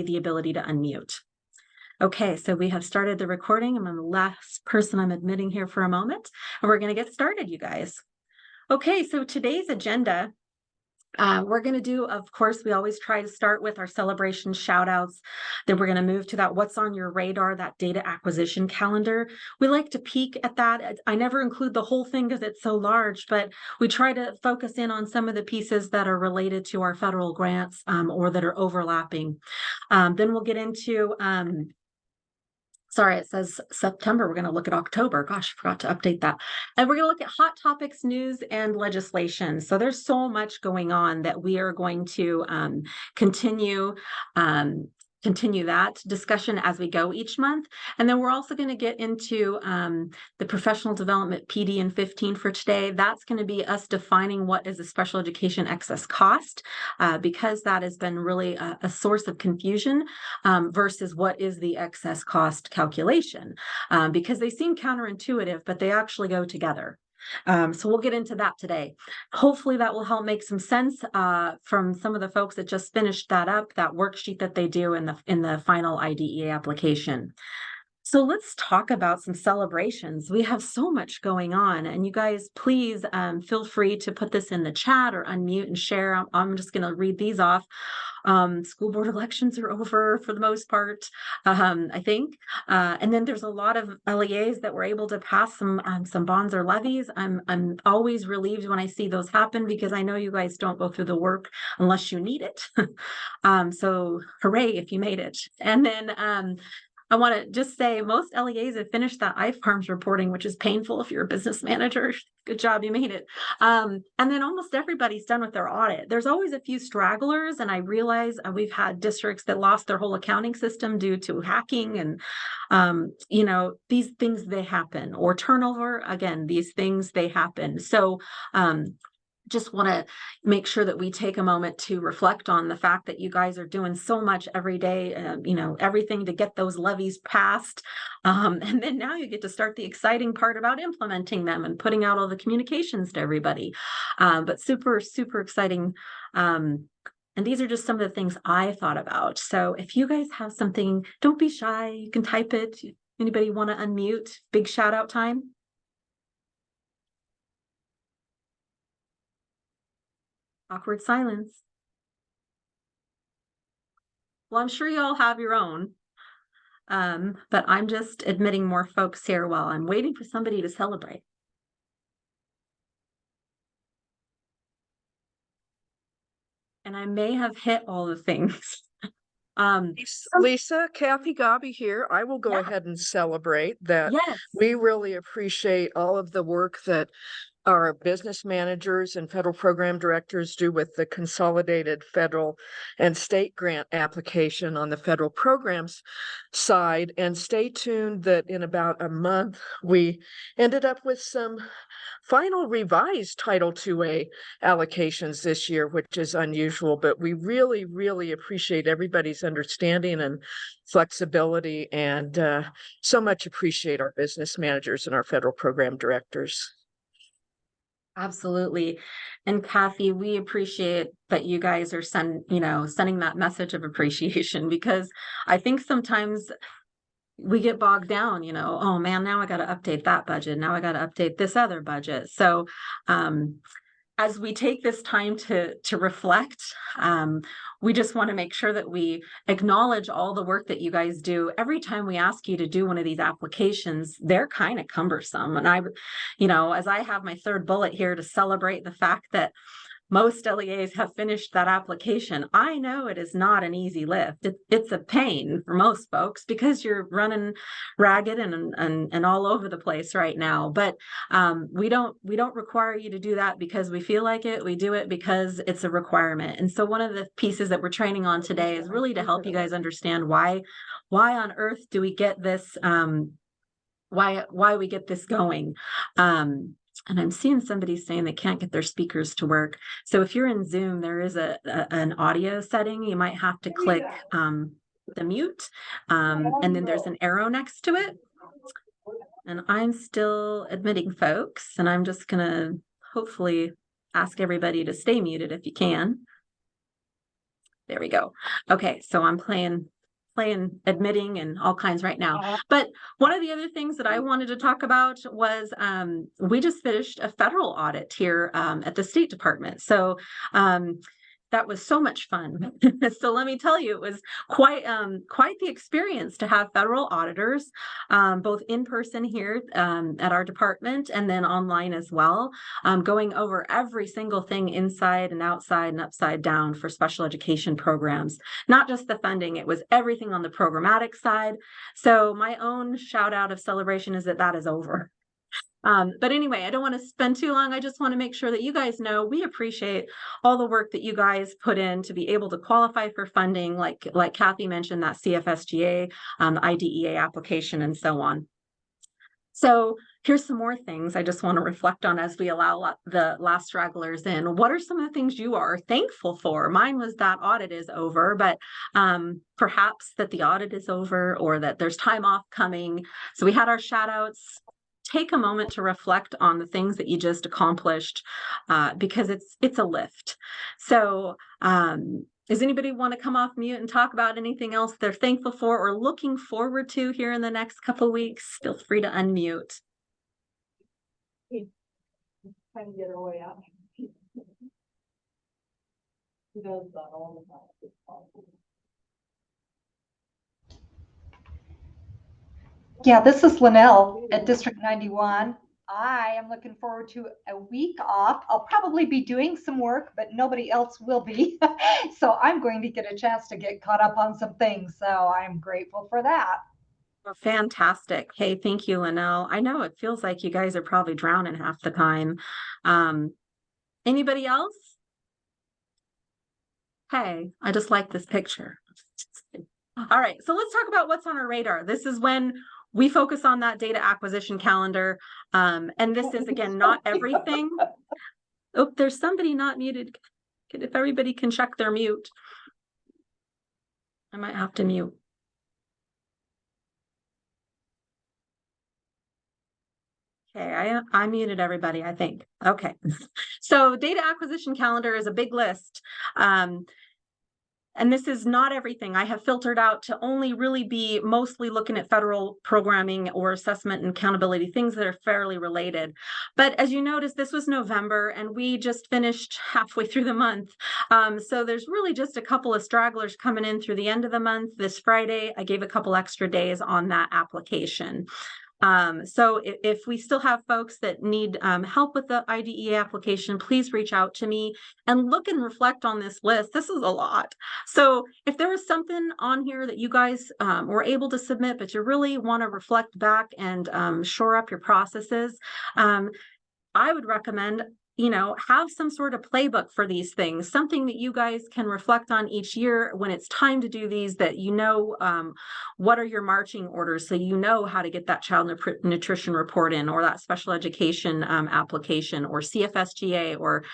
the ability to unmute. Okay, so we have started the recording. I'm the last person I'm admitting here for a moment, and we're going to get started, you guys. Okay, so today's agenda, we're going to do, of course, we always try to start with our celebration shout outs. Then we're going to move to that what's on your radar, that data acquisition calendar. We like to peek at that. I never include the whole thing because it's so large, but we try to focus in on some of the pieces that are related to our federal grants or that are overlapping. Then we'll get into sorry, it says September. We're going to look at October. Gosh, I forgot to update that. And we're going to look at hot topics, news, and legislation. So there's so much going on that we are going to continue that discussion as we go each month. And then we're also going to get into the professional development PD in 15 for today. That's going to be us defining what is a special education excess cost, because that has been really a source of confusion versus what is the excess cost calculation, because they seem counterintuitive, but they actually go together. So we'll get into that today. Hopefully that will help make some sense from some of the folks that just finished that up, that worksheet that they do in the final IDEA application. So let's talk about some celebrations. We have so much going on, and you guys, please feel free to put this in the chat or unmute and share. I'm just going to read these off. School board elections are over for the most part, I think. And then there's a lot of LEAs that were able to pass some bonds or levies. I'm always relieved when I see those happen because I know you guys don't go through the work unless you need it. So hooray if you made it. And then I want to just say most LEAs have finished that IFARMS reporting, which is painful if you're a business manager. Good job, you made it. And then almost everybody's done with their audit. There's always a few stragglers, and I realize we've had districts that lost their whole accounting system due to hacking, and these things, they happen, or turnover. Again, these things, they happen. So just want to make sure that we take a moment to reflect on the fact that you guys are doing so much every day, everything to get those levies passed. And then now you get to start the exciting part about implementing them and putting out all the communications to everybody. But super, super exciting. And these are just some of the things I thought about. So if you guys have something, don't be shy. You can type it. Anybody want to unmute? Big shout out time. Awkward silence. Well, I'm sure you all have your own, but I'm just admitting more folks here while I'm waiting for somebody to celebrate. And I may have hit all the things. Lisa, Kathy Gobby here. I will go ahead and celebrate that. Yes. We really appreciate all of the work that our business managers and federal program directors do with the consolidated federal and state grant application on the federal programs side. And stay tuned that in about a month, we ended up with some final revised Title IIA allocations this year, which is unusual, but we really, really appreciate everybody's understanding and flexibility, and so much appreciate our business managers and our federal program directors. Absolutely. And Kathy, we appreciate that you guys are sending that message of appreciation, because I think sometimes we get bogged down, oh man, now I got to update that budget. Now I got to update this other budget. So as we take this time to reflect, we just want to make sure that we acknowledge all the work that you guys do. Every time we ask you to do one of these applications, they're kind of cumbersome. And as I have my third bullet here to celebrate the fact that most LEAs have finished that application, I know it is not an easy lift. It's a pain for most folks because you're running ragged and all over the place right now. But we don't require you to do that because we feel like it. We do it because it's a requirement. And so one of the pieces that we're training on today is really to help you guys understand why on earth do we get this, why we get this going. And I'm seeing somebody saying they can't get their speakers to work. So if you're in Zoom, there is an audio setting. You might have to click the mute, and then there's an arrow next to it. And I'm still admitting folks, and I'm just going to hopefully ask everybody to stay muted if you can. There we go. Okay, so I'm playing admitting and all kinds right now. But one of the other things that I wanted to talk about was we just finished a federal audit here at the State Department. So that was so much fun. So let me tell you, it was quite the experience to have federal auditors, both in person here at our department and then online as well, going over every single thing inside and outside and upside down for special education programs. Not just the funding, it was everything on the programmatic side. So my own shout out of celebration is that is over. But anyway, I don't want to spend too long. I just want to make sure that you guys know we appreciate all the work that you guys put in to be able to qualify for funding, like Kathy mentioned, that CFSGA, the IDEA application, and so on. So here's some more things I just want to reflect on as we allow the last stragglers in. What are some of the things you are thankful for? Mine was that audit is over, but perhaps that the audit is over or that there's time off coming. So we had our shout outs. Take a moment to reflect on the things that you just accomplished because it's a lift. So does anybody want to come off mute and talk about anything else they're thankful for or looking forward to here in the next couple of weeks? Feel free to unmute. Trying to get her way out. She does that all the time. Yeah, this is Linnell at District 91. I am looking forward to a week off. I'll probably be doing some work, but nobody else will be. So I'm going to get a chance to get caught up on some things. So I'm grateful for that. Well, fantastic. Hey, thank you, Linnell. I know it feels like you guys are probably drowning half the time. Anybody else? Hey, I just like this picture. All right, so let's talk about what's on our radar. This is when we focus on that data acquisition calendar. And this is, again, not everything. Oh, there's somebody not muted. If everybody can check their mute. I might have to mute. Okay, I muted everybody, I think. Okay, so data acquisition calendar is a big list. And this is not everything. I have filtered out to only really be mostly looking at federal programming or assessment and accountability, things that are fairly related. But as you notice, this was November and we just finished halfway through the month. So there's really just a couple of stragglers coming in through the end of the month. This Friday, I gave a couple extra days on that application. So if we still have folks that need help with the IDEA application, please reach out to me and look and reflect on this list. This is a lot. So if there is something on here that you guys were able to submit, but you really want to reflect back and shore up your processes, I would recommend have some sort of playbook for these things, something that you guys can reflect on each year when it's time to do these, that what are your marching orders, so you know how to get that child nutrition report in, or that special education application, or CFSGA, or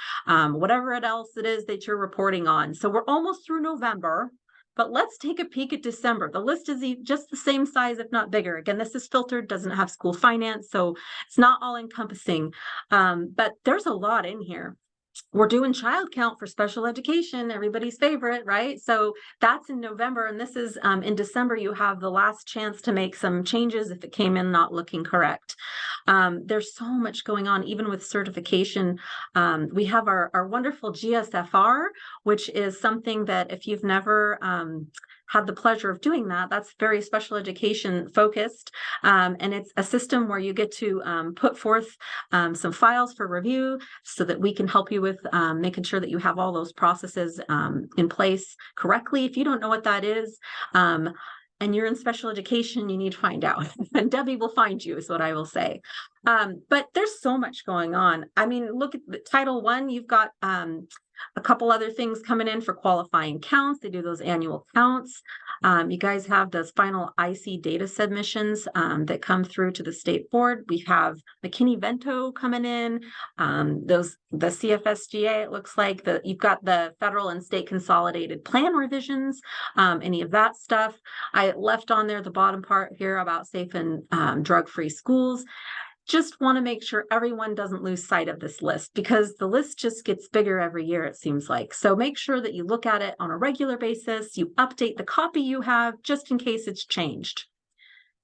whatever else it is that you're reporting on. So we're almost through November. But let's take a peek at December. The list is just the same size, if not bigger. Again, this is filtered, doesn't have school finance, so it's not all encompassing. But there's a lot in here. We're doing child count for special education, everybody's favorite, right? So that's in November, and this is in December. You have the last chance to make some changes if it came in not looking correct. There's so much going on, even with certification. We have our wonderful GSFR, which is something that if you've never had the pleasure of doing that's very special education focused. And it's a system where you get to put forth some files for review so that we can help you with making sure that you have all those processes in place correctly. If you don't know what that is, and you're in special education, you need to find out. And Debbie will find you, is what I will say. But there's so much going on. I mean, look at Title I, you've got a couple other things coming in for qualifying counts. They do those annual counts. You guys have those final IC data submissions that come through to the state board. We have McKinney-Vento coming in. The CFSGA, it looks like you've got the federal and state consolidated plan revisions, any of that stuff. I left on there the bottom part here about safe and drug-free schools. just want to make sure everyone doesn't lose sight of this list, because the list just gets bigger every year, it seems like. So make sure that you look at it on a regular basis, you update the copy you have just in case it's changed.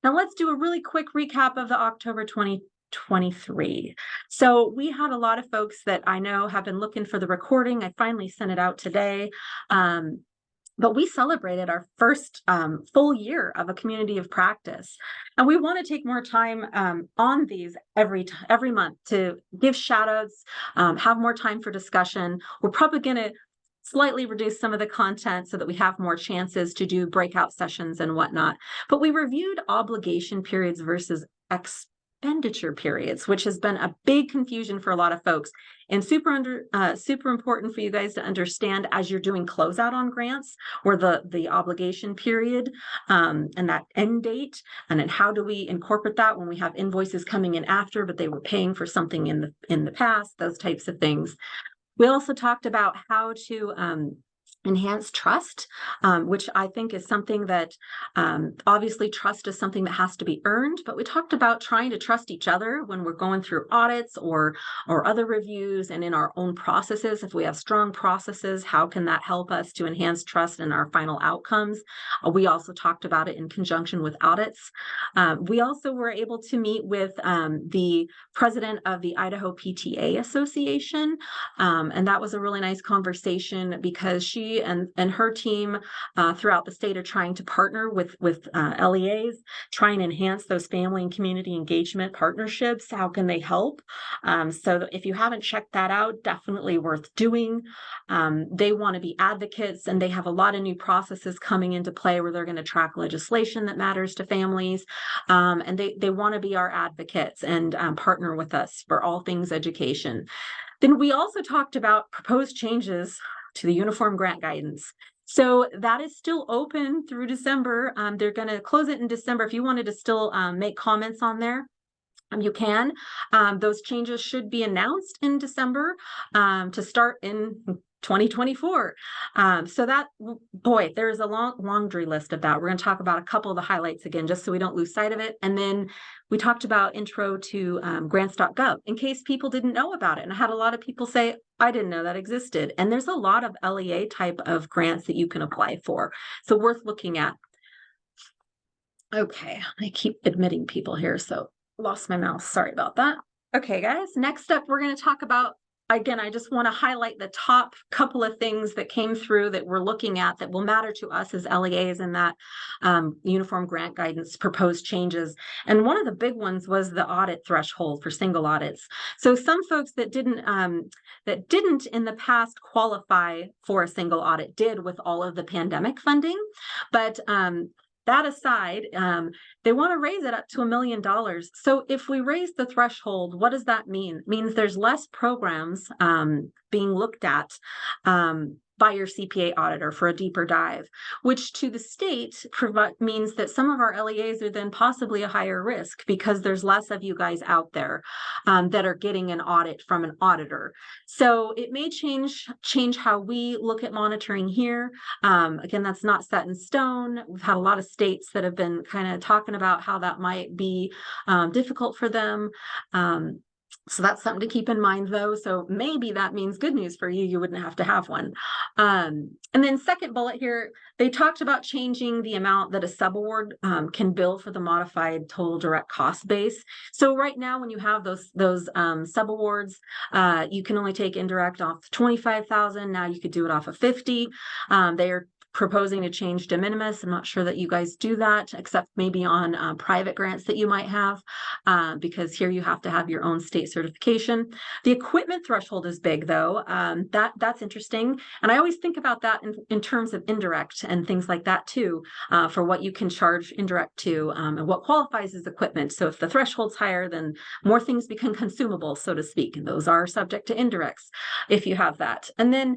Now let's do a really quick recap of the October 2023. So we had a lot of folks that I know have been looking for the recording. I finally sent it out today. But we celebrated our first full year of a community of practice. And we want to take more time on these every month to give shout outs, have more time for discussion. We're probably going to slightly reduce some of the content so that we have more chances to do breakout sessions and whatnot. But we reviewed obligation periods versus expenditure periods, which has been a big confusion for a lot of folks, and super important for you guys to understand as you're doing closeout on grants, or the obligation period and that end date, and then how do we incorporate that when we have invoices coming in after, but they were paying for something in the past, those types of things. We also talked about how to enhance trust, which I think is something that obviously trust is something that has to be earned, but we talked about trying to trust each other when we're going through audits or other reviews, and in our own processes. If we have strong processes, how can that help us to enhance trust in our final outcomes? We also talked about it in conjunction with audits. We also were able to meet with the president of the Idaho PTA Association, and that was a really nice conversation, because she and her team throughout the state are trying to partner with LEAs, try and enhance those family and community engagement partnerships. How can they help? So if you haven't checked that out, definitely worth doing. They want to be advocates, and they have a lot of new processes coming into play where they're going to track legislation that matters to families, and they want to be our advocates and partner with us for all things education. Then we also talked about proposed changes to the Uniform Grant Guidance. So that is still open through December. They're going to close it in December. If you wanted to still make comments on there, you can. Those changes should be announced in December to start in 2024. So that, boy, there's a long laundry list of that. We're going to talk about a couple of the highlights again, just so we don't lose sight of it. And then we talked about intro to grants.gov in case people didn't know about it. And I had a lot of people say, I didn't know that existed. And there's a lot of LEA type of grants that you can apply for. So worth looking at. Okay, I keep admitting people here, so lost my mouse. Sorry about that. Okay, guys, next up, we're going to talk about, again, I just want to highlight the top couple of things that came through that we're looking at that will matter to us as LEAs in that Uniform Grant Guidance proposed changes. And one of the big ones was the audit threshold for single audits. So some folks that didn't in the past qualify for a single audit did with all of the pandemic funding, but that aside, they want to raise it up to $1 million. So if we raise the threshold, what does that mean? It means there's less programs being looked at by your CPA auditor for a deeper dive, which to the state means that some of our LEAs are then possibly a higher risk, because there's less of you guys out there that are getting an audit from an auditor. So it may change how we look at monitoring here. Again, that's not set in stone. We've had a lot of states that have been kind of talking about how that might be difficult for them. So that's something to keep in mind, though. So maybe that means good news for you. You wouldn't have to have one. And then second bullet here, they talked about changing the amount that a subaward can bill for the modified total direct cost base. So right now, when you have those subawards, you can only take indirect off 25,000. Now you could do it off of 50. They are proposing to change de minimis. I'm not sure that you guys do that, except maybe on private grants that you might have, because here you have to have your own state certification. The equipment threshold is big, though. That's interesting. And I always think about that in terms of indirect and things like that, too, for what you can charge indirect to and what qualifies as equipment. So if the threshold's higher, then more things become consumable, so to speak. And those are subject to indirects if you have that. And then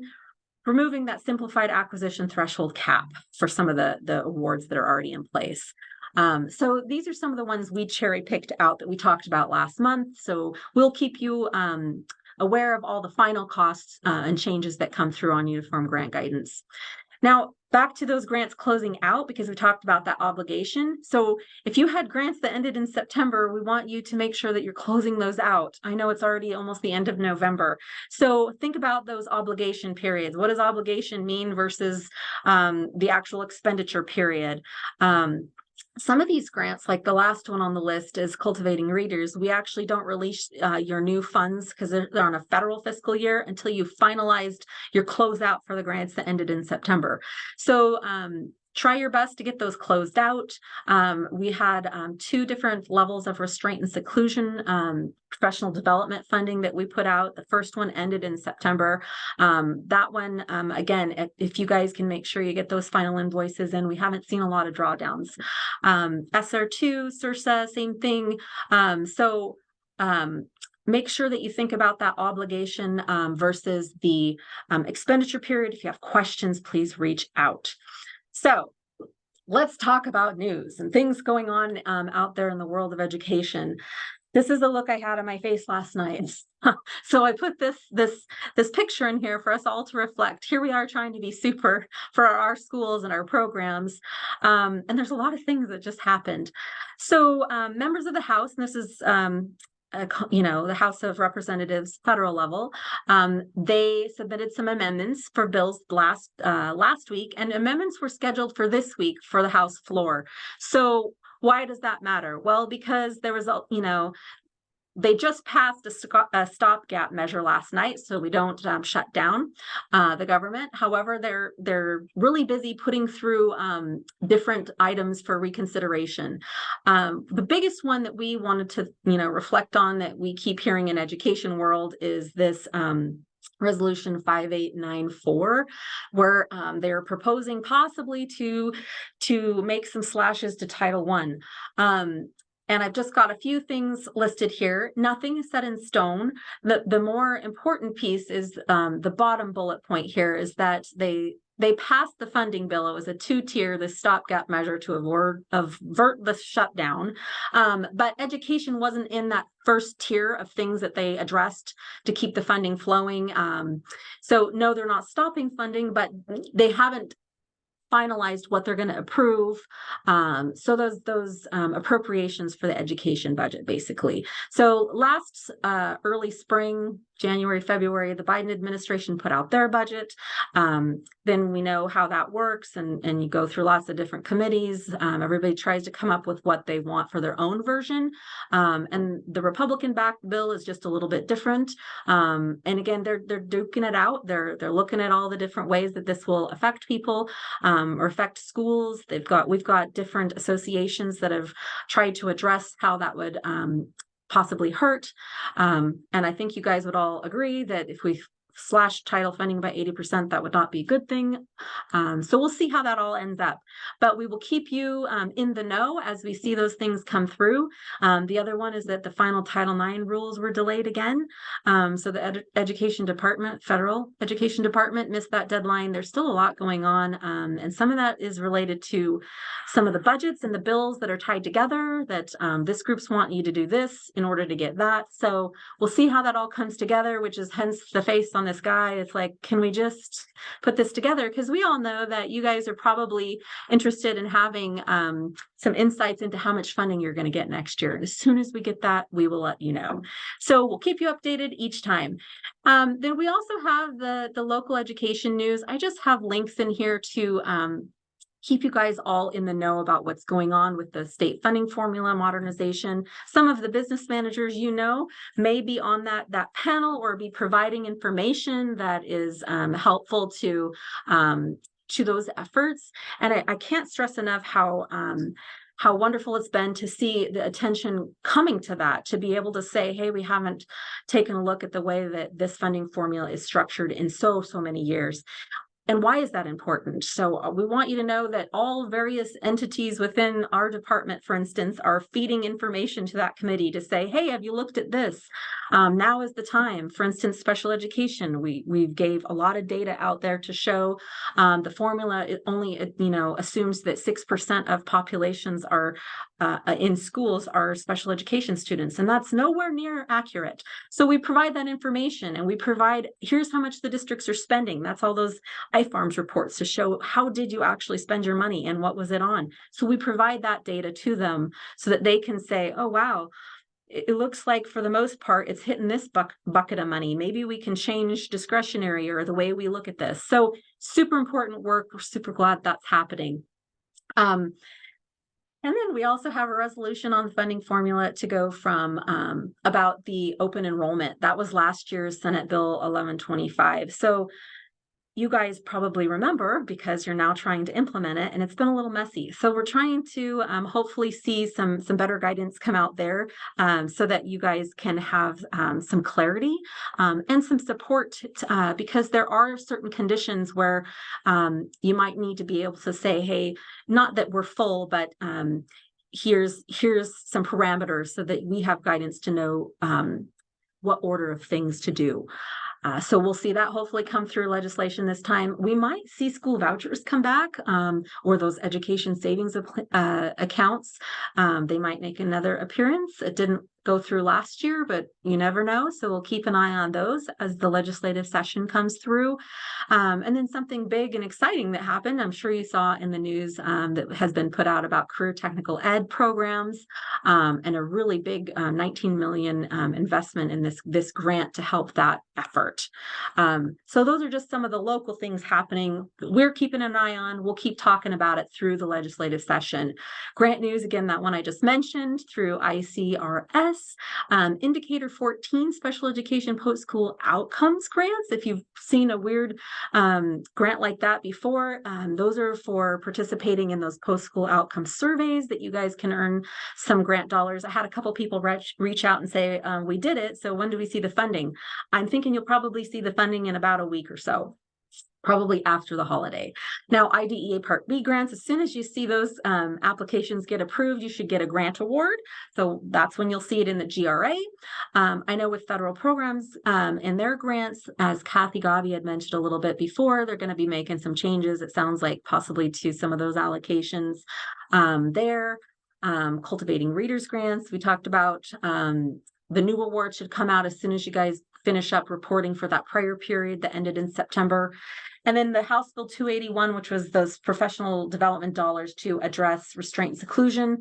removing that simplified acquisition threshold cap for some of the awards that are already in place. So these are some of the ones we cherry picked out that we talked about last month. So we'll keep you aware of all the final costs and changes that come through on Uniform Grant Guidance. Now, back to those grants closing out, because we talked about that obligation. So if you had grants that ended in September, we want you to make sure that you're closing those out. I know it's already almost the end of November. So think about those obligation periods. What does obligation mean versus the actual expenditure period? Some of these grants, like the last one on the list is Cultivating Readers, we actually don't release your new funds because they're on a federal fiscal year until you finalized your closeout for the grants that ended in September. So try your best to get those closed out. We had 2 different levels of restraint and seclusion professional development funding that we put out. The first one ended in September. That one, again, if you guys can make sure you get those final invoices in, we haven't seen a lot of drawdowns. SR2, SRSA, same thing. Make sure that you think about that obligation versus the expenditure period. If you have questions, please reach out. So let's talk about news and things going on out there in the world of education. This is the look I had on my face last night. So I put this picture in here for us all to reflect. Here we are trying to be super for our schools and our programs. And there's a lot of things that just happened. So members of the House, and this is the House of Representatives federal level, they submitted some amendments for bills last week, and amendments were scheduled for this week for the House floor. So why does that matter? Well, because there was they just passed a stopgap measure last night, so we don't shut down the government. However, they're really busy putting through different items for reconsideration. The biggest one that we wanted to reflect on that we keep hearing in education world is this Resolution 5894, where they're proposing possibly to make some slashes to Title I. And I've just got a few things listed here. Nothing is set in stone. The more important piece is the bottom bullet point here is that they passed the funding bill. It was a 2-tier, the stopgap measure to avert the shutdown. But education wasn't in that first tier of things that they addressed to keep the funding flowing. So no, they're not stopping funding, but they haven't finalized what they're going to approve. So those appropriations for the education budget, basically. So last early spring, January, February, the Biden administration put out their budget. Then we know how that works, and you go through lots of different committees. Everybody tries to come up with what they want for their own version. And the Republican-backed bill is just a little bit different. And again, they're duking it out. They're looking at all the different ways that this will affect people or affect schools. We've got different associations that have tried to address how that would possibly hurt. And I think you guys would all agree that if we slash title funding by 80%, that would not be a good thing. So we'll see how that all ends up. But we will keep you in the know as we see those things come through. The other one is that the final Title IX rules were delayed again. So the Education Department, Federal Education Department missed that deadline. There's still a lot going on. And some of that is related to some of the budgets and the bills that are tied together, that this group's want you to do this in order to get that. So we'll see how that all comes together, which is hence the face on this guy. It's like, can we just put this together? Because we all know that you guys are probably interested in having some insights into how much funding you're going to get next year. And as soon as we get that, we will let you know. So we'll keep you updated each time. Then we also have the local education news. I just have links in here to keep you guys all in the know about what's going on with the state funding formula modernization. Some of the business managers, may be on that panel or be providing information that is helpful to those efforts. And I can't stress enough how wonderful it's been to see the attention coming to that, to be able to say, hey, we haven't taken a look at the way that this funding formula is structured in so many years. And why is that important? So we want you to know that all various entities within our department, for instance, are feeding information to that committee to say, hey, have you looked at this? Now is the time. For instance, special education, we gave a lot of data out there to show the formula. It only assumes that 6% of populations are in schools are special education students, and that's nowhere near accurate. So we provide that information, and we provide, here's how much the districts are spending. That's all those iFarms reports to show how did you actually spend your money and what was it on. So we provide that data to them so that they can say, oh, wow, it looks like for the most part, it's hitting this bucket of money. Maybe we can change discretionary or the way we look at this. So super important work. We're super glad that's happening. And then we also have a resolution on the funding formula to go from about the open enrollment. That was last year's Senate Bill 1125. So you guys probably remember because you're now trying to implement it and it's been a little messy. So we're trying to hopefully see some better guidance come out there so that you guys can have some clarity and some support because there are certain conditions where you might need to be able to say, hey, not that we're full, but here's some parameters so that we have guidance to know what order of things to do. So we'll see that hopefully come through legislation this time. We might see school vouchers come back or those education savings accounts. They might make another appearance. It didn't go through last year, but you never know. So we'll keep an eye on those as the legislative session comes through. And then something big and exciting that happened, I'm sure you saw in the news that has been put out about career technical ed programs and a really big 19 million investment in this grant to help that effort. So those are just some of the local things happening. We're keeping an eye on. We'll keep talking about it through the legislative session. Grant news, again, that one I just mentioned through ICRS. Indicator 14 special education post-school outcomes grants. If you've seen a weird grant like that before, those are for participating in those post-school outcome surveys that you guys can earn some grant dollars. I had a couple people reach out and say, we did it, so when do we see the funding? I'm thinking you'll probably see the funding in about a week or so. Probably after the holiday. Now, IDEA Part B grants, as soon as you see those applications get approved, you should get a grant award. So that's when you'll see it in the GRA. I know with federal programs and their grants, as Kathy Gabi had mentioned a little bit before, they're going to be making some changes, it sounds like, possibly to some of those allocations there. Cultivating readers grants, we talked about. The new award should come out as soon as you guys finish up reporting for that prior period that ended in September. And then the House Bill 281, which was those professional development dollars to address restraint and seclusion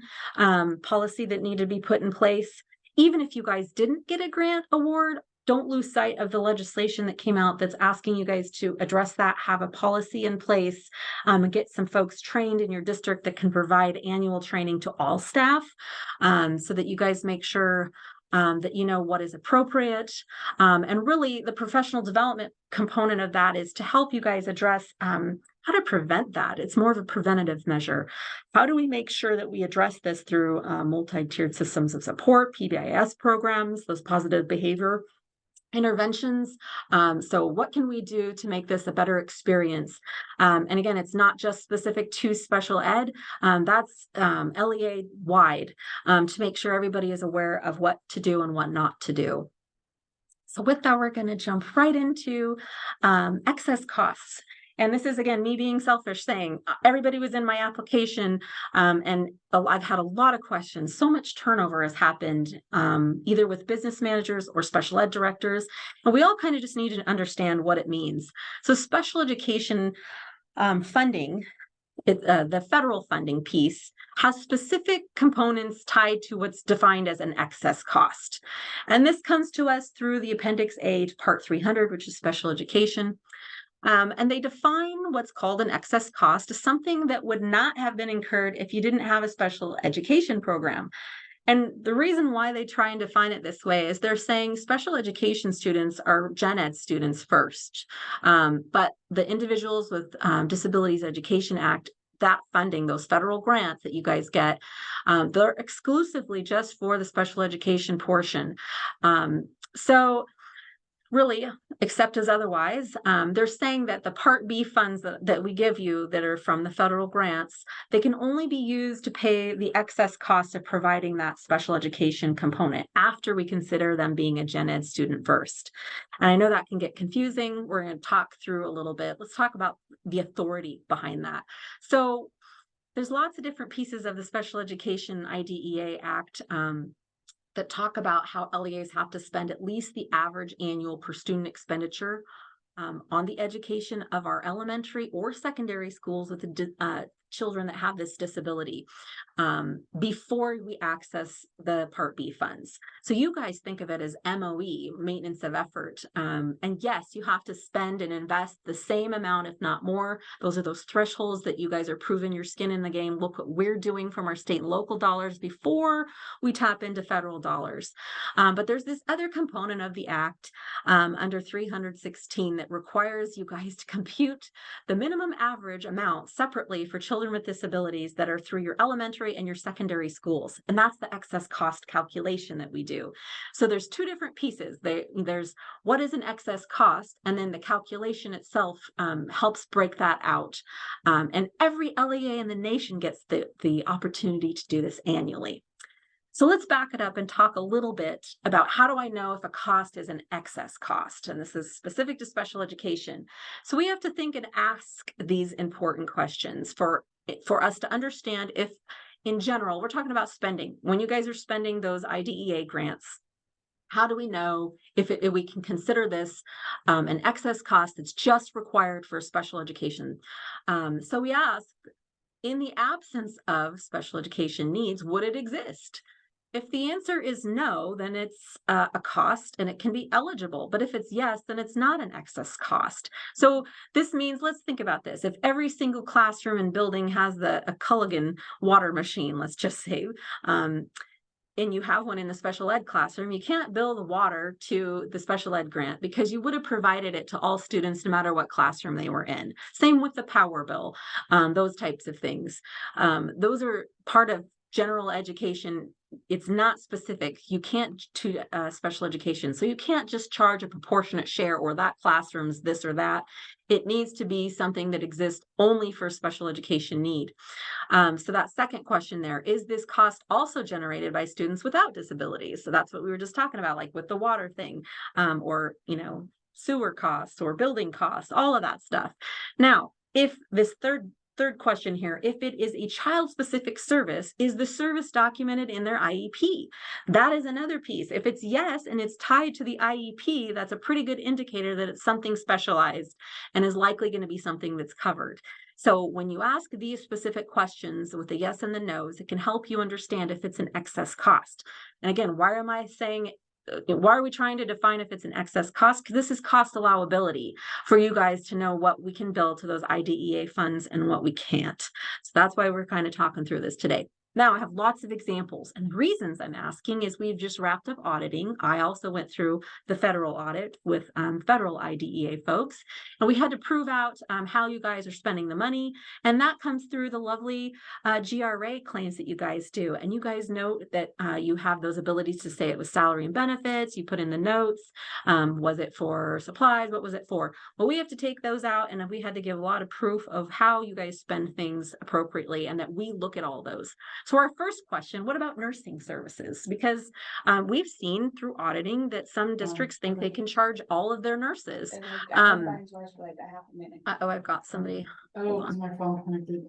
policy that needed to be put in place. Even if you guys didn't get a grant award, don't lose sight of the legislation that came out that's asking you guys to address that, have a policy in place, and get some folks trained in your district that can provide annual training to all staff so that you guys make sure that you know what is appropriate. And really the professional development component of that is to help you guys address how to prevent that. It's more of a preventative measure. How do we make sure that we address this through multi-tiered systems of support, PBIS programs, those positive behavior interventions? So what can we do to make this a better experience? And again, it's not just specific to special ed, that's LEA wide to make sure everybody is aware of what to do and what not to do. So with that, we're going to jump right into excess costs. And this is, again, me being selfish saying everybody was in my application and I've had a lot of questions. So much turnover has happened either with business managers or special ed directors. And we all kind of just need to understand what it means. So special education funding, the federal funding piece, has specific components tied to what's defined as an excess cost. And this comes to us through the Appendix A to Part 300, which is special education. And they define what's called an excess cost as something that would not have been incurred if you didn't have a special education program. And the reason why they try and define it this way is they're saying special education students are gen ed students first. But the Individuals with Disabilities Education Act, that funding, those federal grants that you guys get, they're exclusively just for the special education portion. So really, except as otherwise, they're saying that the Part B funds that we give you that are from the federal grants, they can only be used to pay the excess cost of providing that special education component after we consider them being a gen ed student first. And I know that can get confusing. We're going to talk through a little bit. Let's talk about the authority behind that. So there's lots of different pieces of the Special Education IDEA Act that talk about how LEAs have to spend at least the average annual per student expenditure on the education of our elementary or secondary schools with the children that have this disability before we access the Part B funds. So you guys think of it as MOE, maintenance of effort. And yes, you have to spend and invest the same amount, if not more. Those are those thresholds that you guys are proving your skin in the game. Look what we're doing from our state and local dollars before we tap into federal dollars. But there's this other component of the Act under 316 that requires you guys to compute the minimum average amount separately for children with disabilities that are through your elementary and your secondary schools. And that's the excess cost calculation that we do. So there's two different pieces. There's what is an excess cost, and then the calculation itself helps break that out. And every LEA in the nation gets the opportunity to do this annually. So let's back it up and talk a little bit about how do I know if a cost is an excess cost? And this is specific to special education. So we have to think and ask these important questions for us to understand if, in general, we're talking about spending. When you guys are spending those IDEA grants, how do we know if we can consider this an excess cost that's just required for special education? So we ask, in the absence of special education needs, would it exist? If the answer is no, then it's a cost and it can be eligible. But if it's yes, then it's not an excess cost. So this means, let's think about this. If every single classroom and building has a Culligan water machine, let's just say, and you have one in the special ed classroom, you can't bill the water to the special ed grant because you would have provided it to all students no matter what classroom they were in. Same with the power bill, those types of things. Those are part of general education. It's not specific. You can't to special education. So you can't just charge a proportionate share or that classroom's this or that. It needs to be something that exists only for special education need. So that second question there, is this cost also generated by students without disabilities? So that's what we were just talking about, like with the water thing, or, sewer costs or building costs, all of that stuff. Now, if this third question here, if it is a child-specific service, is the service documented in their IEP? That is another piece. If it's yes, and it's tied to the IEP, that's a pretty good indicator that it's something specialized and is likely going to be something that's covered. So when you ask these specific questions with the yes and the no's, it can help you understand if it's an excess cost. And again, why are we trying to define if it's an excess cost? Because this is cost allowability for you guys to know what we can bill to those IDEA funds and what we can't. So that's why we're kind of talking through this today. Now, I have lots of examples, and the reasons I'm asking is we've just wrapped up auditing. I also went through the federal audit with federal IDEA folks, and we had to prove out how you guys are spending the money, and that comes through the lovely GRA claims that you guys do. And you guys note that you have those abilities to say it was salary and benefits. You put in the notes. Was it for supplies? What was it for? Well, we have to take those out, and we had to give a lot of proof of how you guys spend things appropriately and that we look at all those. So our first question, what about nursing services? Because we've seen through auditing that some districts think they can charge all of their nurses. I've got somebody. Oh, is my phone connected?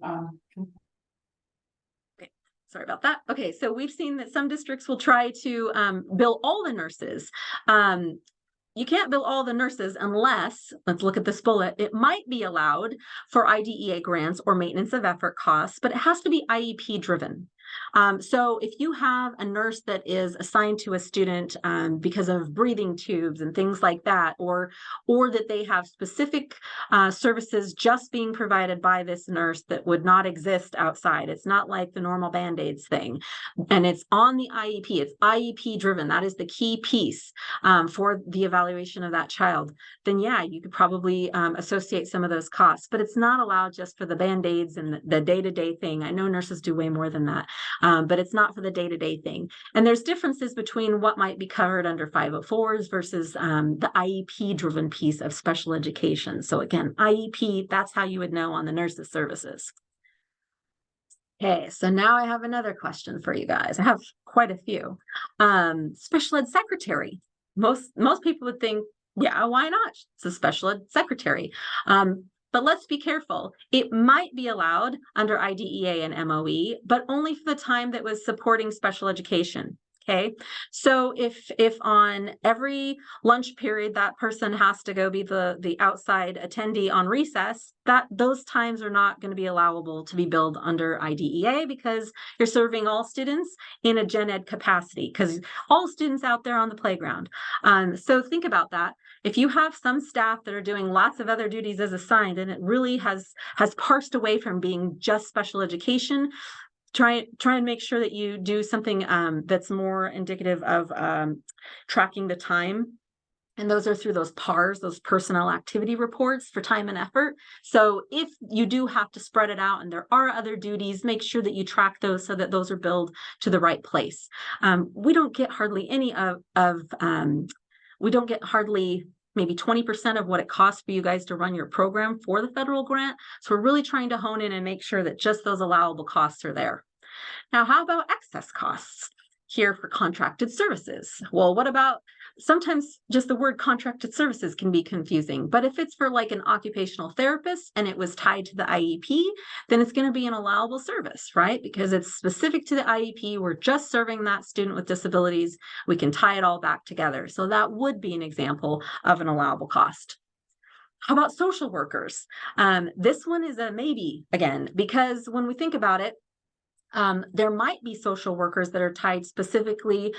Okay, sorry about that. Okay, so we've seen that some districts will try to bill all the nurses. You can't bill all the nurses unless, let's look at this bullet, it might be allowed for IDEA grants or maintenance of effort costs, but it has to be IEP driven. So if you have a nurse that is assigned to a student because of breathing tubes and things like that, or that they have specific services just being provided by this nurse that would not exist outside, it's not like the normal Band-Aids thing, and it's on the IEP, it's IEP driven, that is the key piece for the evaluation of that child, then yeah, you could probably associate some of those costs, but it's not allowed just for the Band-Aids and the day-to-day thing. I know nurses do way more than that. But it's not for the day-to-day thing. And there's differences between what might be covered under 504s versus the IEP-driven piece of special education. So again, IEP, that's how you would know on the nurses' services. Okay, so now I have another question for you guys. I have quite a few. Special ed secretary. Most people would think, yeah, why not? It's a special ed secretary. But let's be careful. It might be allowed under IDEA and MOE, but only for the time that was supporting special education. Okay, so if on every lunch period that person has to go be the outside attendee on recess, that those times are not going to be allowable to be billed under IDEA, because you're serving all students in a gen ed capacity, because all students out there on the playground. So think about that. If you have some staff that are doing lots of other duties as assigned, and it really has parsed away from being just special education, try and make sure that you do something that's more indicative of tracking the time. And those are through those PARs, those personnel activity reports for time and effort. So if you do have to spread it out and there are other duties, make sure that you track those so that those are billed to the right place. We don't get hardly any we don't get hardly maybe 20% of what it costs for you guys to run your program for the federal grant. So we're really trying to hone in and make sure that just those allowable costs are there. Now, how about excess costs here for contracted services? Well, what about, sometimes just the word contracted services can be confusing, but if it's for like an occupational therapist and it was tied to the IEP, then it's going to be an allowable service, right? Because it's specific to the IEP. We're just serving that student with disabilities. We can tie it all back together. So that would be an example of an allowable cost. How about social workers? This one is a maybe again, because when we think about it, there might be social workers that are tied specifically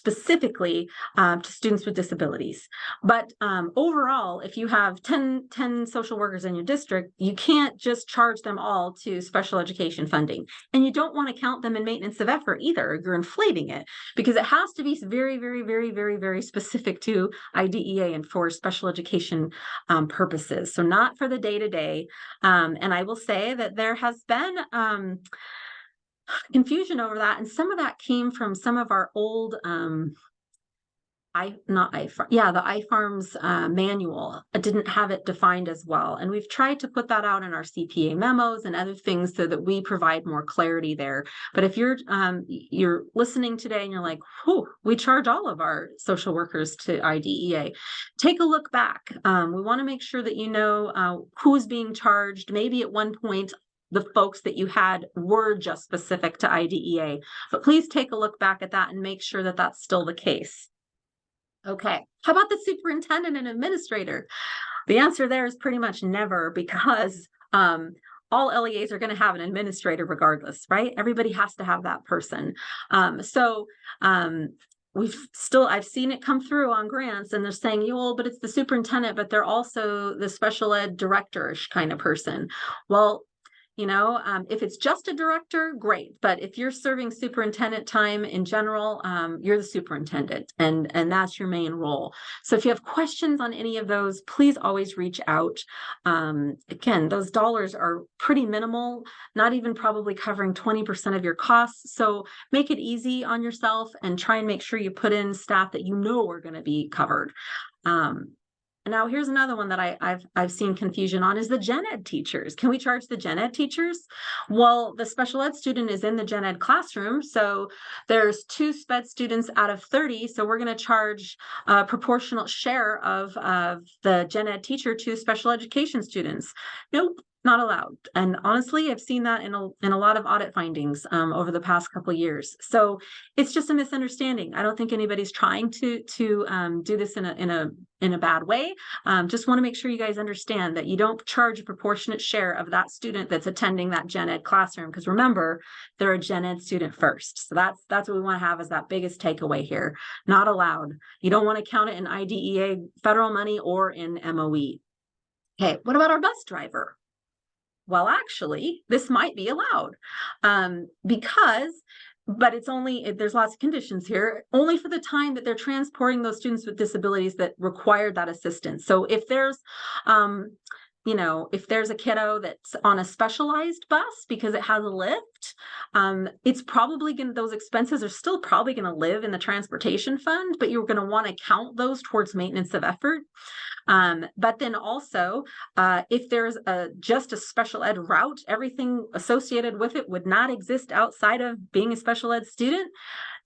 to students with disabilities. But overall, if you have 10 social workers in your district, you can't just charge them all to special education funding. And you don't want to count them in maintenance of effort either. You're inflating it, because it has to be very, very, very, very, very specific to IDEA and for special education purposes. So not for the day-to-day. And I will say that there has been confusion over that, and some of that came from some of our old the iFarms manual didn't have it defined as well, and we've tried to put that out in our CPA memos and other things so that we provide more clarity there. But if you're listening today and you're like, whew, we charge all of our social workers to IDEA, take a look back. We want to make sure that you know who's being charged. Maybe at one point the folks that you had were just specific to IDEA, but please take a look back at that and make sure that that's still the case. Okay, how about the superintendent and administrator? The answer there is pretty much never, because all LEAs are going to have an administrator regardless, right? Everybody has to have that person. I've seen it come through on grants, and they're saying, well, but it's the superintendent, but they're also the special ed director-ish kind of person. Well, you know, if it's just a director, great. But if you're serving superintendent time in general, you're the superintendent, and that's your main role. So if you have questions on any of those, please always reach out. Again, those dollars are pretty minimal, not even probably covering 20% of your costs. So make it easy on yourself and try and make sure you put in staff that you know are going to be covered. Now, here's another one that I've seen confusion on is the gen ed teachers. Can we charge the gen ed teachers? Well, the special ed student is in the gen ed classroom, so there's 2 sped students out of 30, so we're going to charge a proportional share of the gen ed teacher to special education students. Nope. Not allowed. And honestly, I've seen that in a lot of audit findings over the past couple of years. So it's just a misunderstanding. I don't think anybody's trying to do this in a bad way. Just want to make sure you guys understand that you don't charge a proportionate share of that student that's attending that gen ed classroom, because remember, they're a gen ed student first. So that's what we want to have as that biggest takeaway here. Not allowed. You don't want to count it in IDEA federal money or in MOE. Okay, what about our bus driver? Well, actually, this might be allowed but it's only, there's lots of conditions here, only for the time that they're transporting those students with disabilities that require that assistance. So if there's, if there's a kiddo that's on a specialized bus because it has a lift, it's probably those expenses are still probably going to live in the transportation fund, but you're going to want to count those towards maintenance of effort. But then also, if there's just a special ed route, everything associated with it would not exist outside of being a special ed student.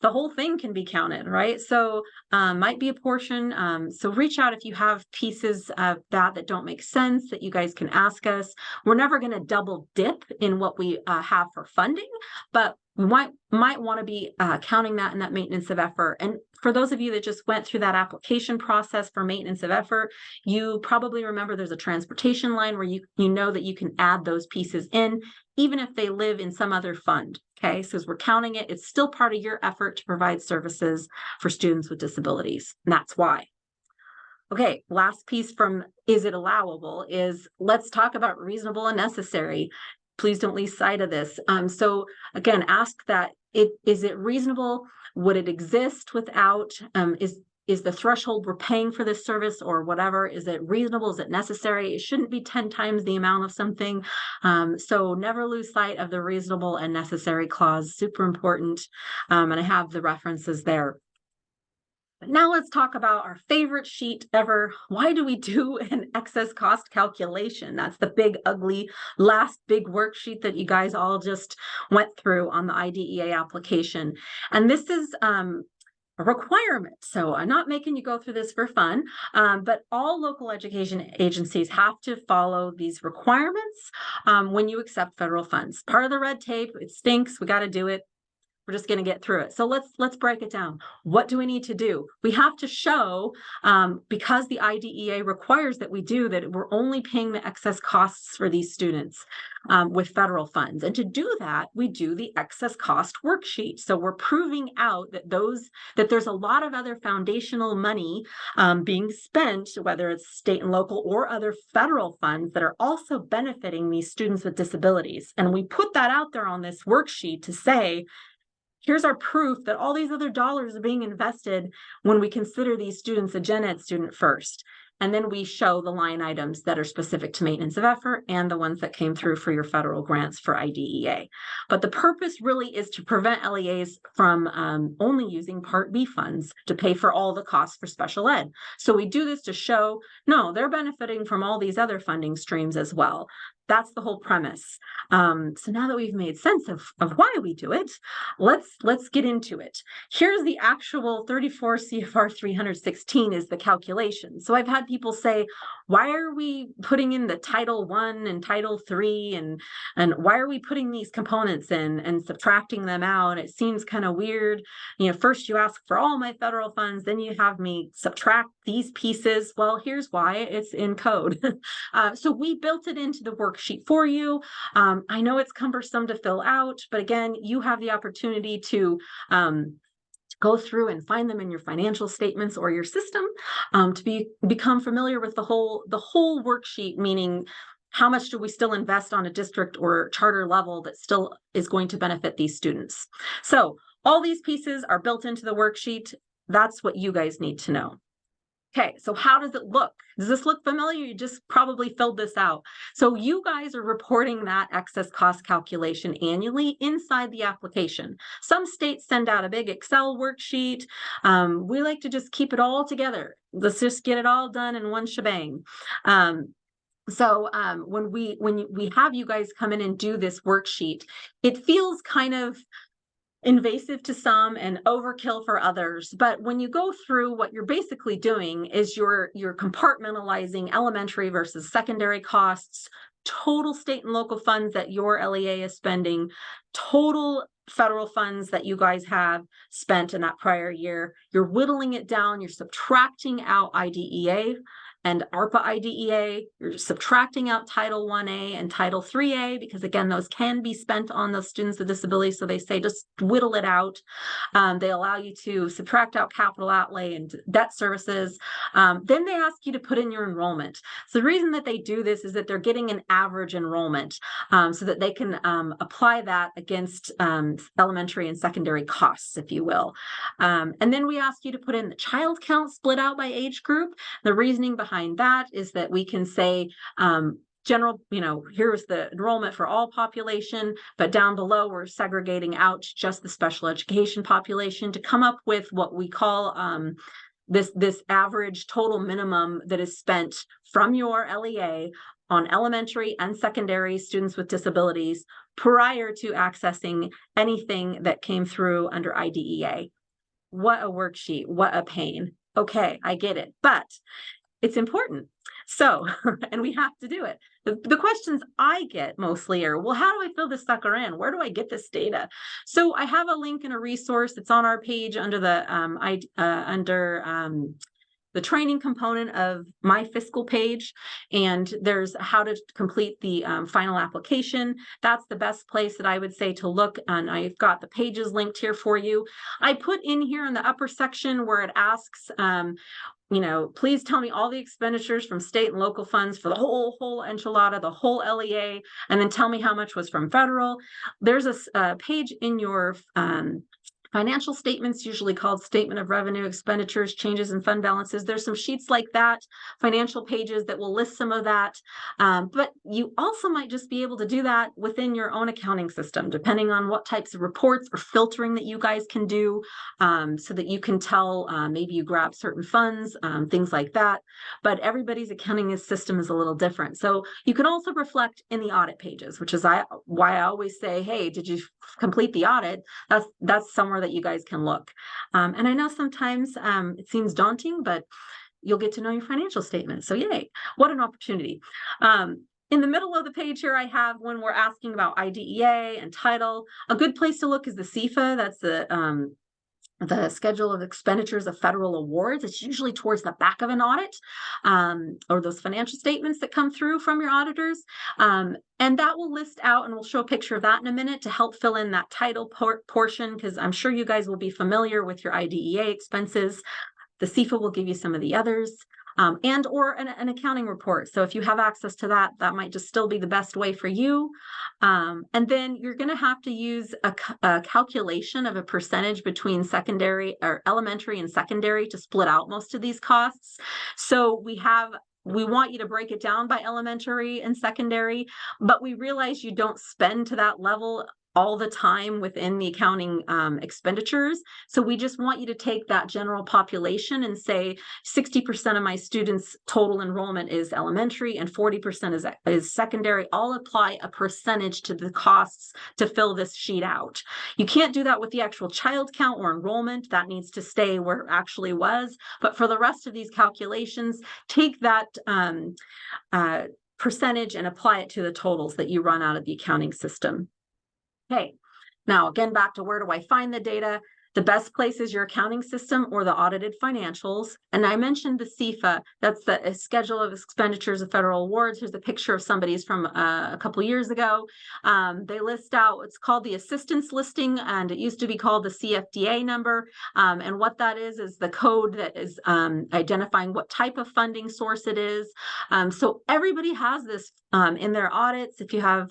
the whole thing can be counted, right? So might be a portion. So reach out if you have pieces of that don't make sense that you guys can ask us. We're never going to double dip in what we have for funding, but we might want to be counting that in that maintenance of effort. And for those of you that just went through that application process for maintenance of effort, you probably remember there's a transportation line where you know that you can add those pieces in, even if they live in some other fund. Okay, so as we're counting it, it's still part of your effort to provide services for students with disabilities. And that's why. Okay, last piece from is it allowable is let's talk about reasonable and necessary. Please don't lose sight of this. So again, ask that is it reasonable? Would it exist without? Is the threshold we're paying for this service or whatever, is it reasonable? Is it necessary? It shouldn't be 10 times the amount of something. So never lose sight of the reasonable and necessary clause, super important. And I have the references there. But now let's talk about our favorite sheet ever. Why do we do an excess cost calculation? That's the big, ugly, last big worksheet that you guys all just went through on the IDEA application. And this is a requirement. So I'm not making you go through this for fun, but all local education agencies have to follow these requirements when you accept federal funds. Part of the red tape, it stinks, we got to do it. We're just going to get through it. So let's break it down. What do we need to do? We have to show, because the IDEA requires that we do, that we're only paying the excess costs for these students with federal funds. And to do that, we do the excess cost worksheet. So we're proving out that there's a lot of other foundational money being spent, whether it's state and local or other federal funds that are also benefiting these students with disabilities. And we put that out there on this worksheet to say, here's our proof that all these other dollars are being invested when we consider these students a gen ed student first. And then we show the line items that are specific to maintenance of effort and the ones that came through for your federal grants for IDEA. But the purpose really is to prevent LEAs from only using Part B funds to pay for all the costs for special ed. So we do this to show, no, they're benefiting from all these other funding streams as well. That's the whole premise. So now that we've made sense of why we do it, let's get into it. Here's the actual 34 CFR 316 is the calculation. So I've had people say, why are we putting in the Title I and Title III and why are we putting these components in and subtracting them out? It seems kind of weird. First you ask for all my federal funds, then you have me subtract these pieces. Well, here's why. It's in code. So we built it into the worksheet for you. I know it's cumbersome to fill out, but again, you have the opportunity to go through and find them in your financial statements or your system to become familiar with the whole worksheet, meaning how much do we still invest on a district or charter level that still is going to benefit these students. So all these pieces are built into the worksheet. That's what you guys need to know. Okay, so how does it look? Does this look familiar? You just probably filled this out. So you guys are reporting that excess cost calculation annually inside the application. Some states send out a big Excel worksheet. We like to just keep it all together. Let's just get it all done in one shebang. So when we have you guys come in and do this worksheet, it feels kind of invasive to some and overkill for others. But when you go through, what you're basically doing is you're compartmentalizing elementary versus secondary costs, total state and local funds that your LEA is spending, total federal funds that you guys have spent in that prior year. You're whittling it down. You're subtracting out IDEA and ARPA IDEA, you're subtracting out Title I-A and Title III-A, because again, those can be spent on those students with disabilities. So they say, just whittle it out. They allow you to subtract out capital outlay and debt services. Then they ask you to put in your enrollment. So the reason that they do this is that they're getting an average enrollment so that they can apply that against elementary and secondary costs, if you will. And then we ask you to put in the child count split out by age group. The reasoning behind that is that we can say general, here's the enrollment for all population, but down below we're segregating out just the special education population to come up with what we call this average total minimum that is spent from your LEA on elementary and secondary students with disabilities prior to accessing anything that came through under IDEA. What a worksheet, what a pain. Okay, I get it, but it's important. So, and we have to do it. The questions I get mostly are, well, how do I fill this sucker in? Where do I get this data? So I have a link and a resource. It's on our page under the the training component of my Fiscal page, and there's how to complete the final application. That's the best place that I would say to look, and I've got the pages linked here for you. I put in here in the upper section where it asks, you know, please tell me all the expenditures from state and local funds for the whole enchilada, the whole LEA, and then tell me how much was from federal. There's a page in your financial statements, usually called Statement of Revenue, Expenditures, Changes in Fund Balances. There's some sheets like that, financial pages that will list some of that. But you also might just be able to do that within your own accounting system, depending on what types of reports or filtering that you guys can do, so that you can tell, maybe you grab certain funds, things like that. But everybody's accounting system is a little different. So you can also reflect in the audit pages, which is why I always say, hey, did you complete the audit? That's somewhere that you guys can look. And I know sometimes it seems daunting, but you'll get to know your financial statement. So yay, what an opportunity. In the middle of the page here, I have when we're asking about IDEA and title. A good place to look is the CFA. That's the schedule of expenditures of federal awards. It's usually towards the back of an audit, or those financial statements that come through from your auditors. And that will list out, and we'll show a picture of that in a minute to help fill in that title portion, because I'm sure you guys will be familiar with your IDEA expenses. The CFA will give you some of the others. And or an accounting report. So if you have access to that, that might just still be the best way for you. And then you're going to have to use a calculation of a percentage between secondary or elementary and secondary to split out most of these costs. So we want you to break it down by elementary and secondary, but we realize you don't spend to that level all the time within the accounting expenditures. So we just want you to take that general population and say 60% of my students' total enrollment is elementary and 40% is secondary. I'll apply a percentage to the costs to fill this sheet out. You can't do that with the actual child count or enrollment. That needs to stay where it actually was. But for the rest of these calculations, take that percentage and apply it to the totals that you run out of the accounting system. Okay, now again, back to where do I find the data? The best place is your accounting system or the audited financials. And I mentioned the CFA, that's the schedule of expenditures of federal awards. Here's a picture of somebody's from a couple of years ago. They list out, it's called the assistance listing, and it used to be called the CFDA number. And what that is the code that is identifying what type of funding source it is. So everybody has this in their audits. If you have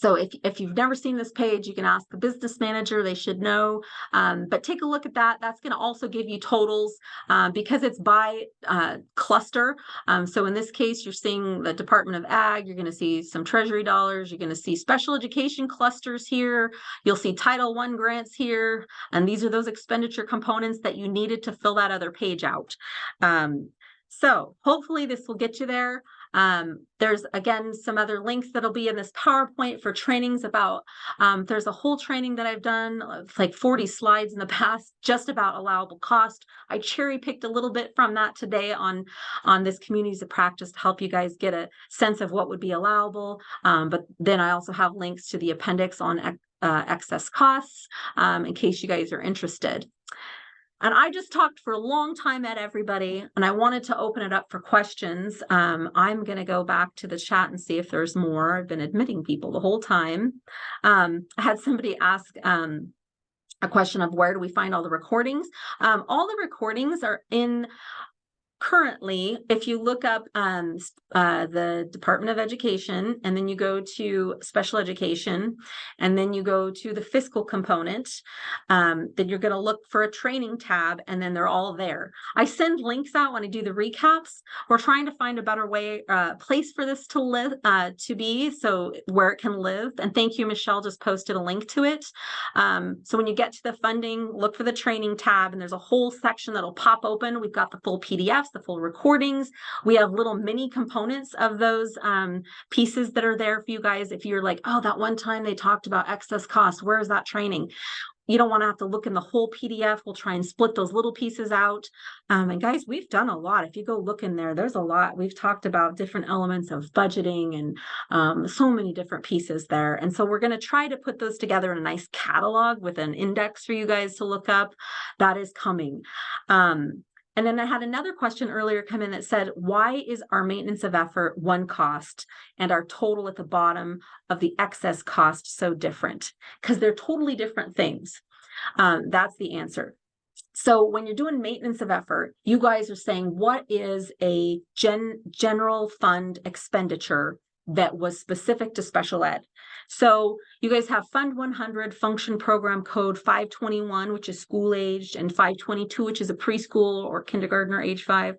So if you've never seen this page, you can ask the business manager, they should know. But take a look at that. That's going to also give you totals because it's by cluster. So in this case, you're seeing the Department of Ag, you're going to see some Treasury dollars, you're going to see special education clusters here, you'll see Title I grants here, and these are those expenditure components that you needed to fill that other page out. So hopefully this will get you there. There's again some other links that'll be in this PowerPoint for trainings about there's a whole training that I've done, like 40 slides in the past, just about allowable cost. I cherry picked a little bit from that today on this communities of practice to help you guys get a sense of what would be allowable. But then I also have links to the appendix on excess costs in case you guys are interested. And I just talked for a long time at everybody, and I wanted to open it up for questions. I'm going to go back to the chat and see if there's more. I've been admitting people the whole time. I had somebody ask a question of where do we find all the recordings? All the recordings are in currently, if you look up the Department of Education, and then you go to special education, and then you go to the fiscal component, then you're going to look for a training tab, and then they're all there. I send links out when I do the recaps. We're trying to find a better way, place for this to live, to be, so where it can live. And thank you, Michelle just posted a link to it. So when you get to the funding, look for the training tab, and there's a whole section that'll pop open. We've got the full PDFs. the full recordings. We have little mini components of those pieces that are there for you guys. If you're like, oh, that one time they talked about excess cost, where is that training? You don't want to have to look in the whole PDF. We'll try and split those little pieces out. And guys, we've done a lot. If you go look in there, there's a lot. We've talked about different elements of budgeting and so many different pieces there. And so we're going to try to put those together in a nice catalog with an index for you guys to look up. That is coming. And then I had another question earlier come in that said, why is our maintenance of effort one cost and our total at the bottom of the excess cost so different? Because they're totally different things. That's the answer. So when you're doing maintenance of effort, you guys are saying, what is a general fund expenditure that was specific to special ed? So you guys have Fund 100, Function Program Code 521, which is school aged, and 522, which is a preschool or kindergartner age 5,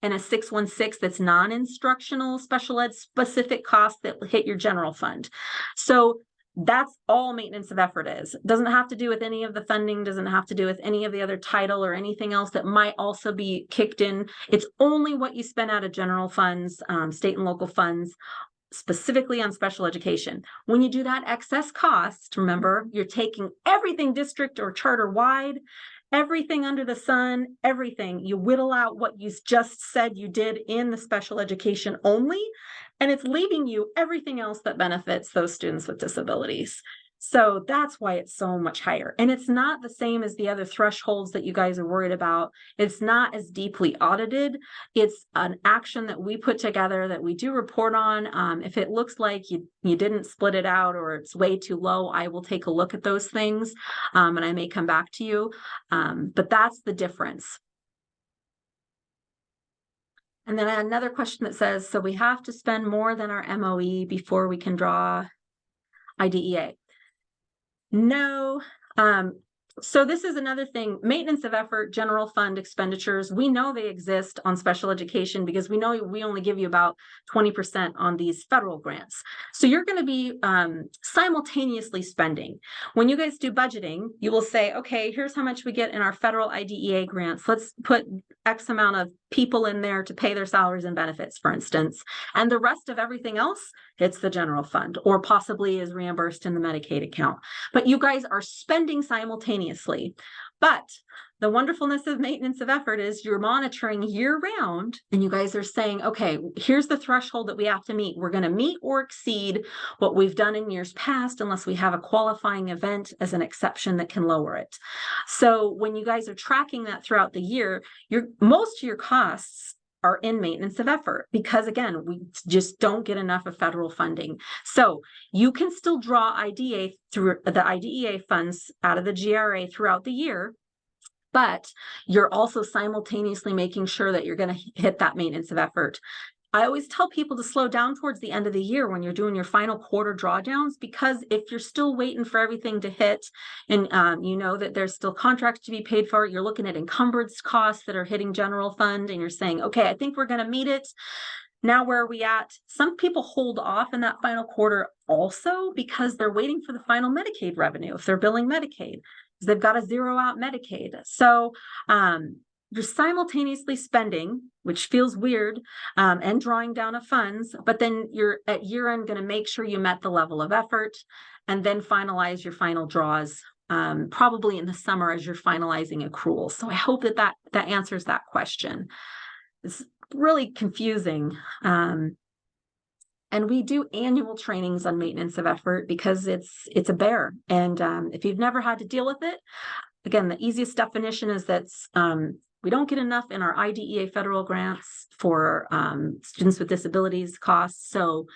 and a 616 that's non-instructional special ed specific costs that hit your general fund. So that's all maintenance of effort is. Doesn't have to do with any of the funding, doesn't have to do with any of the other title or anything else that might also be kicked in. It's only what you spend out of general funds, state and local funds, specifically on special education. When you do that excess cost, remember, you're taking everything district or charter wide, everything under the sun, everything. You whittle out what you just said you did in the special education only, and it's leaving you everything else that benefits those students with disabilities. So that's why it's so much higher. And it's not the same as the other thresholds that you guys are worried about. It's not as deeply audited. It's an action that we put together that we do report on. If it looks like you didn't split it out or it's way too low, I will take a look at those things and I may come back to you. But that's the difference. And then another question that says, so we have to spend more than our MOE before we can draw IDEA. No. So this is another thing, maintenance of effort, general fund expenditures. We know they exist on special education because we know we only give you about 20% on these federal grants. So you're going to be simultaneously spending. When you guys do budgeting, you will say, okay, here's how much we get in our federal IDEA grants. Let's put X amount of people in there to pay their salaries and benefits, for instance. And the rest of everything else hits the general fund or possibly is reimbursed in the Medicaid account. But you guys are spending simultaneously. But the wonderfulness of maintenance of effort is you're monitoring year round and you guys are saying, okay, here's the threshold that we have to meet. We're going to meet or exceed what we've done in years past unless we have a qualifying event as an exception that can lower it. So when you guys are tracking that throughout the year, most of your costs are in maintenance of effort because, again, we just don't get enough of federal funding. So you can still draw IDEA through the IDEA funds out of the GRA throughout the year, but you're also simultaneously making sure that you're going to hit that maintenance of effort. I always tell people to slow down towards the end of the year when you're doing your final quarter drawdowns, because if you're still waiting for everything to hit and you know that there's still contracts to be paid for, you're looking at encumbrance costs that are hitting general fund and you're saying, okay, I think we're going to meet it. Now, where are we at? Some people hold off in that final quarter also because they're waiting for the final Medicaid revenue if they're billing Medicaid. They've got to zero out Medicaid. So you're simultaneously spending, which feels weird, and drawing down of funds, but then you're at year end going to make sure you met the level of effort and then finalize your final draws, probably in the summer as you're finalizing accruals. So I hope that answers that question. It's really confusing. And we do annual trainings on maintenance of effort because it's a bear. And if you've never had to deal with it, again, the easiest definition is that we don't get enough in our IDEA federal grants for students with disabilities costs. So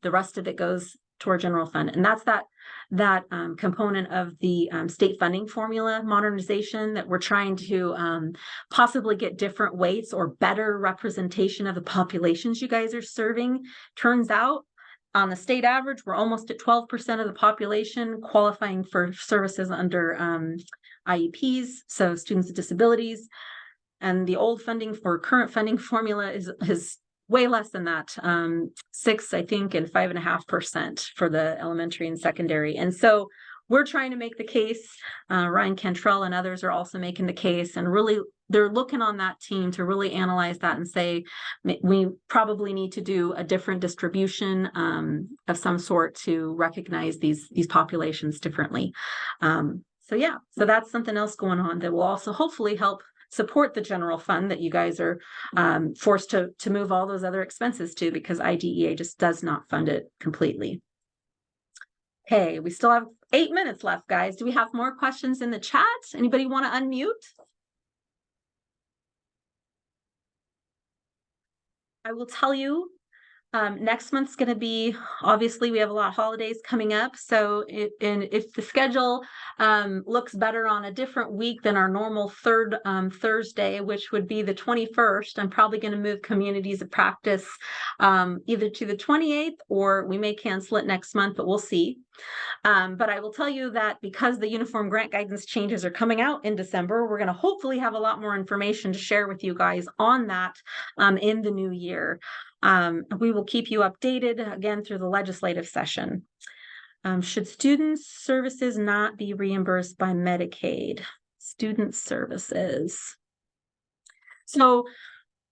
the rest of it goes to our general fund. And that's that component of the state funding formula modernization that we're trying to possibly get different weights or better representation of the populations you guys are serving. Turns out on the state average, we're almost at 12% of the population qualifying for services under IEPs, so students with disabilities. And the old funding for current funding formula is way less than that, 6, I think, and 5.5% for the elementary and secondary. And so we're trying to make the case. Ryan Cantrell and others are also making the case, and really they're looking on that team to really analyze that and say, we probably need to do a different distribution of some sort to recognize these populations differently. So yeah, so that's something else going on that will also hopefully help support the general fund that you guys are forced to move all those other expenses to, because IDEA just does not fund it completely. Okay, we still have 8 minutes left, guys. Do we have more questions in the chat? Anybody want to unmute? I will tell you, next month's going to be, obviously we have a lot of holidays coming up. So if the schedule looks better on a different week than our normal third Thursday, which would be the 21st, I'm probably going to move communities of practice either to the 28th, or we may cancel it next month, but we'll see. But I will tell you that because the uniform grant guidance changes are coming out in December, we're going to hopefully have a lot more information to share with you guys on that in the new year. We will keep you updated again through the legislative session. Should student services not be reimbursed by Medicaid? Student services. So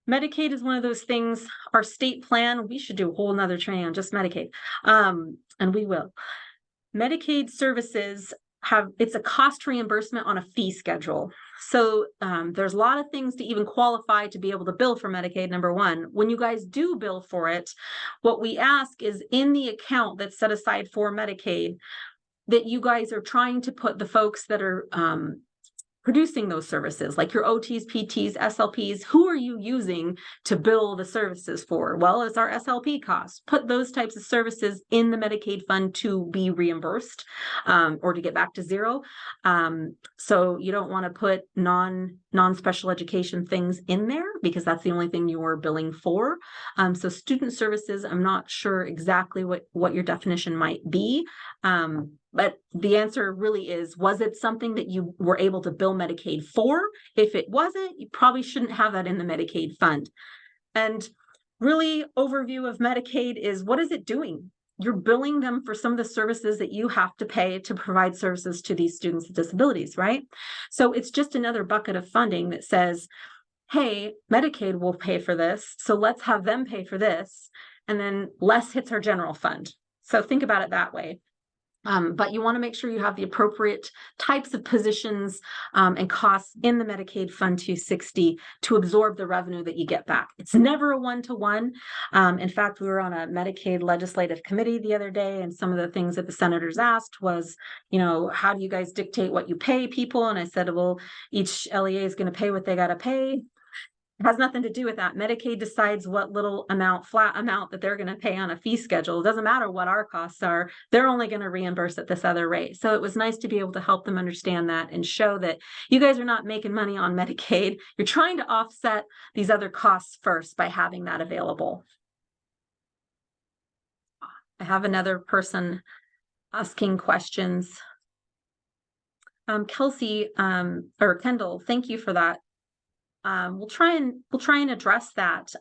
Medicaid is one of those things, our state plan, we should do a whole nother training on just Medicaid. And we will. Medicaid services it's a cost reimbursement on a fee schedule. So there's a lot of things to even qualify to be able to bill for Medicaid. Number one, when you guys do bill for it, what we ask is in the account that's set aside for Medicaid, that you guys are trying to put the folks that are producing those services, like your OTs, PTs, SLPs, who are you using to bill the services for? Well, it's our SLP costs. Put those types of services in the Medicaid fund to be reimbursed or to get back to zero. So you don't want to put non-special education things in there, because that's the only thing you're billing for. So student services, I'm not sure exactly what your definition might be. But the answer really is, was it something that you were able to bill Medicaid for? If it wasn't, you probably shouldn't have that in the Medicaid fund. And really, overview of Medicaid is, what is it doing? You're billing them for some of the services that you have to pay to provide services to these students with disabilities, right? So it's just another bucket of funding that says, hey, Medicaid will pay for this, so let's have them pay for this, and then less hits our general fund. So think about it that way. But you want to make sure you have the appropriate types of positions and costs in the Medicaid Fund 260 to absorb the revenue that you get back. It's never a one-to-one. In fact, we were on a Medicaid legislative committee the other day, and some of the things that the senators asked was, how do you guys dictate what you pay people? And I said, well, each LEA is going to pay what they got to pay. It has nothing to do with that. Medicaid decides what little flat amount that they're going to pay on a fee schedule. It doesn't matter what our costs are. They're only going to reimburse at this other rate. So it was nice to be able to help them understand that and show that you guys are not making money on Medicaid. You're trying to offset these other costs first by having that available. I have another person asking questions. Kelsey or Kendall, thank you for that. We'll try and address that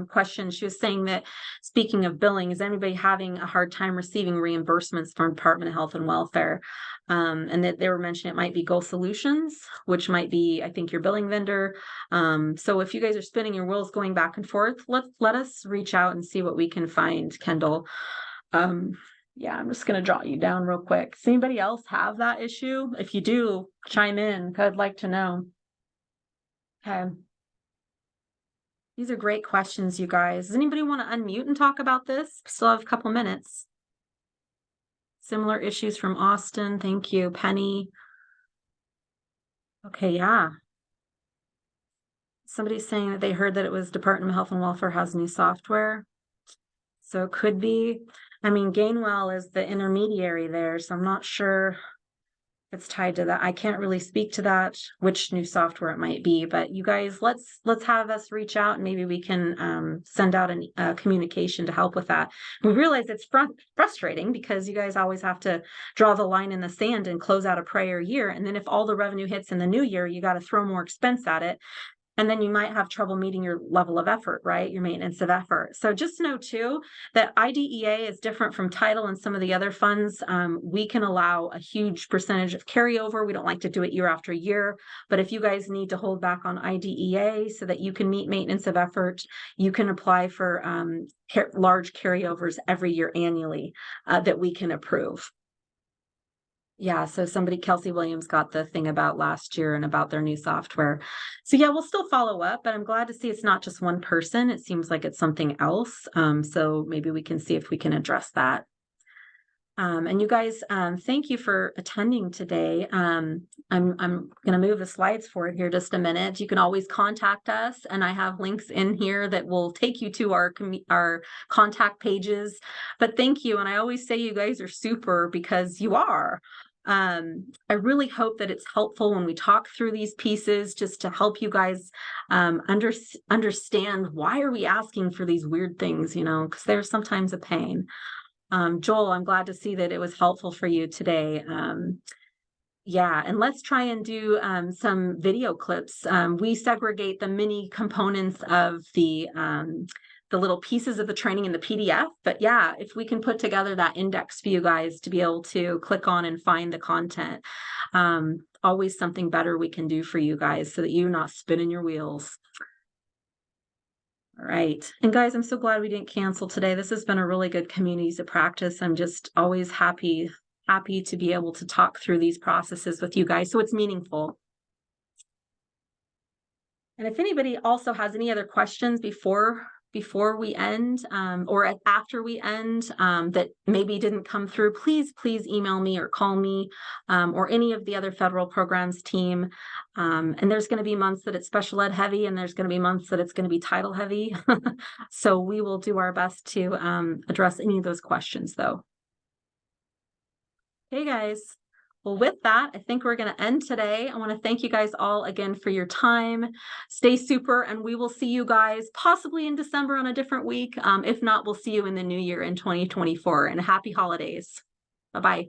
question. She was saying that, speaking of billing, is anybody having a hard time receiving reimbursements from Department of Health and Welfare? And that they were mentioning it might be Goal Solutions, which might be, I think, your billing vendor. So if you guys are spinning your wheels going back and forth, let us reach out and see what we can find, Kendall. Yeah, I'm just going to jot you down real quick. Does anybody else have that issue? If you do, chime in. I'd like to know. Okay. These are great questions, you guys. Does anybody want to unmute and talk about this? Still have a couple minutes. Similar issues from Austin. Thank you, Penny. Okay, yeah. Somebody's saying that they heard that it was Department of Health and Welfare has new software. So it could be. I mean, Gainwell is the intermediary there, so I'm not sure it's tied to that. I can't really speak to that, which new software it might be, but you guys, let's have us reach out and maybe we can send out a communication to help with that. We realize it's frustrating because you guys always have to draw the line in the sand and close out a prior year. And then if all the revenue hits in the new year, you got to throw more expense at it. And then you might have trouble meeting your level of effort, right? Your maintenance of effort. So just know too, that IDEA is different from title and some of the other funds. We can allow a huge percentage of carryover. We don't like to do it year after year, but if you guys need to hold back on IDEA so that you can meet maintenance of effort, you can apply for large carryovers every year annually that we can approve. Yeah, so Kelsey Williams got the thing about last year and about their new software. So yeah, we'll still follow up, but I'm glad to see it's not just one person. It seems like it's something else. So maybe we can see if we can address that. And you guys, thank you for attending today. I'm going to move the slides forward here just a minute. You can always contact us, and I have links in here that will take you to our contact pages. But thank you, and I always say you guys are super because you are. I really hope that it's helpful when we talk through these pieces, just to help you guys understand why are we asking for these weird things, you know, because they're sometimes a pain. Joel, I'm glad to see that it was helpful for you today. Yeah, and let's try and do some video clips. We segregate the mini components of the little pieces of the training in the PDF. But yeah, if we can put together that index for you guys to be able to click on and find the content, always something better we can do for you guys so that you're not spinning your wheels. All right. And guys, I'm so glad we didn't cancel today. This has been a really good communities of practice. I'm just always happy to be able to talk through these processes with you guys so it's meaningful. And if anybody also has any other questions before we end or after we end that maybe didn't come through, please email me or call me or any of the other federal programs team. And there's going to be months that it's special ed heavy, and there's going to be months that it's going to be title heavy. So we will do our best to address any of those questions though. Hey guys. Well, with that, I think we're going to end today. I want to thank you guys all again for your time. Stay super, and we will see you guys possibly in December on a different week. If not, we'll see you in the new year in 2024, and happy holidays. Bye-bye.